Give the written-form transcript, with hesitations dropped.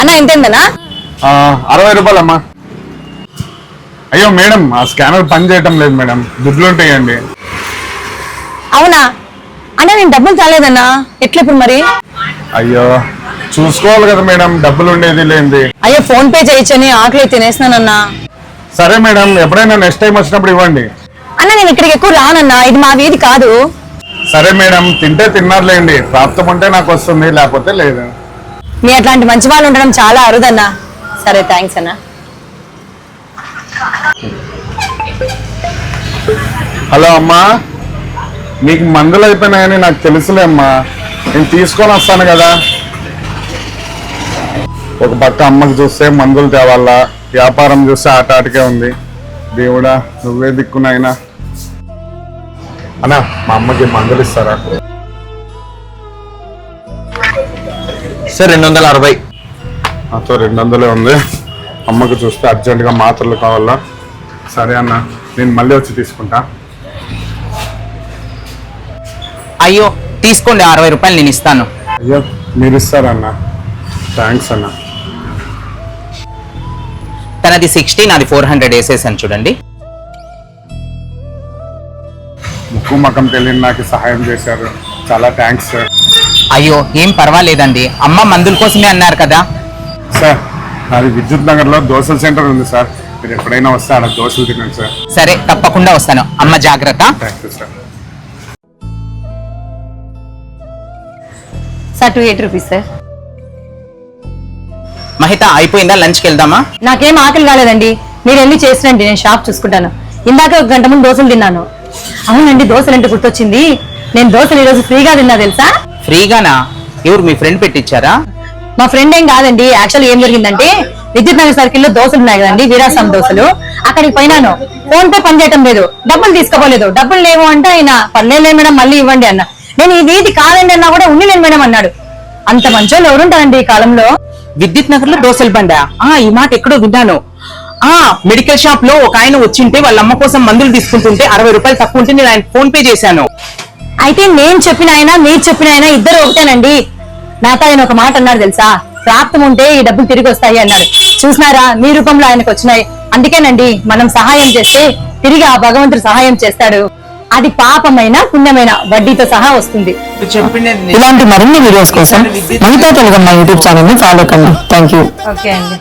అన్న ఎంతేందనా? 60 రూపాయలమ్మా. అయ్యో మేడం, ఆ స్కానర్ పని చేయటం లేదు మేడం, దుడ్లు ఉంటాయండి. అవునా అన్న, నేను డబ్బులు చాలేదన్నా, ఎట్లా ఇప్పుడు మరి? అయ్యో చూసుకోవాలి కదా మేడం, డబ్బులు ఉండేది లేనిది. అయ్యో ఫోన్ పే చేయొచ్చని ఆకలి తినేస్తున్నానన్నా. సరే మేడం, ఎప్పుడైనా నెక్స్ట్ టైం వచ్చినప్పుడు ఇవ్వండి. అన్న నేను ఇక్కడికి ఎక్కువ రానన్నా, ఇది మా వీధి కాదు. సరే మేడం, తింటే తిన్నారులేండి, ప్రాప్తం ఉంటే నాకు వస్తుంది, లేకపోతే లేదు. మీ అట్లాంటి మంచి వాళ్ళు ఉండడం చాలా అరుదన్నా. సరే థ్యాంక్స్ అన్నా. హలో అమ్మా, మీకు మందులు అయిపోయినాయని నాకు తెలుసులే అమ్మా, నేను తీసుకొని వస్తాను కదా. ఒక పక్క అమ్మకి చూస్తే మందులు తేవాలా, వ్యాపారం చూస్తే ఆటాటికే ఉంది. దేవుడా నువ్వే దిక్కునైనా. అన్నా మా అమ్మకి మందులు ఇస్తారా? సార్ 260. నాతో 200 ఉంది. అమ్మకి చూస్తే అర్జెంటుగా మాత్రలు కావాలా. సరే అన్న, నేను మళ్ళీ వచ్చి తీసుకుంటా. అయ్యో తీసుకోండి, 60 రూపాయలు నేను ఇస్తాను. అయ్యో మీరు ఇస్తారన్న, థ్యాంక్స్ అన్న. తనది 60, నాది 400 వేసేసాను చూడండి. ముక్కు మకం తెలియని నాకు సహాయం చేశారు, చాలా థ్యాంక్స్ సార్. అయ్యో ఏం పర్వాలేదండి, అమ్మ మందుల కోసమే అన్నారు కదా. సార్ నాది విద్యుత్ నగర్లో దోశల సెంటర్ ఉంది సార్, మీరు ఎప్పుడైనా వస్తే అలా దోశలు తినండి సార్. సరే తప్పకుండా వస్తాను, అమ్మ జాగ్రత్త. Thank you sir. Sir 280 rupees sir. Mahitha అయిపోయిందా, లంచ్కి వెళ్దామా? నాకేం ఆకలి కాలేదండి, మీరు వెళ్ళి చేసినండి, నేను షాప్ చూసుకుంటాను. ఇందాక 1 గంట ముందు దోశలు తిన్నాను. అవునండి, దోశలు అంటే గుర్తొచ్చింది, నేను దోశలు ఈరోజు ఫ్రీగా తిన్నా తెలుసా? ఫ్రీగానా? ఎవరు మీ ఫ్రెండ్ పెట్టించారా? మా ఫ్రెండ్ ఏం కాదండి, యాక్చువల్ ఏం జరిగిందంటే విద్యుత్ నగర్ సర్కిల్ లో దోశలు ఉన్నాయి కదండి, వీరాసం దోశలు, అక్కడికి పోయినాను. ఫోన్ పే పని చేయటం లేదు, డబ్బులు తీసుకోపోలేదు. డబ్బులు లేవు అంటే ఆయన పర్లేదు మేడం మళ్ళీ ఇవ్వండి అన్న. నేను ఈ వీధి కాదండి అన్నా కూడా ఉండి నేను మేడం అన్నాడు. అంత మంచోళ్ళు ఎవరుంటారండి ఈ కాలంలో? విద్యుత్ నగర్ లో దోశల బండా? ఈ మాట ఎక్కడో విన్నాను. మెడికల్ షాప్ లో ఒక ఆయన వచ్చింటే వాళ్ళ అమ్మ కోసం మందులు తీసుకుంటుంటే 60 రూపాయలు తక్కువ ఉంటే నేను ఆయన ఫోన్ పే చేశాను. అయితే నేను చెప్పిన ఆయన మీరు చెప్పిన ఆయన ఇద్దరు ఒకటేనండి. నాతో ఆయన ఒక మాట అన్నాడు తెలుసా, ప్రాప్తం ఉంటే ఈ డబ్బులు తిరిగి వస్తాయి అన్నాడు. చూసినారా, మీ రూపంలో ఆయనకు వచ్చినాయి. అందుకేనండి మనం సహాయం చేస్తే తిరిగి ఆ భగవంతుడు సహాయం చేస్తాడు. అది పాపమైన పుణ్యమైన వడ్డీతో సహా వస్తుంది. ఇలాంటి మరిన్ని వీడియోస్ కోసం మహితా తెలుగు యూట్యూబ్ ఛానల్ ని ఫాలో కండి. Thank you. ఓకే అండి.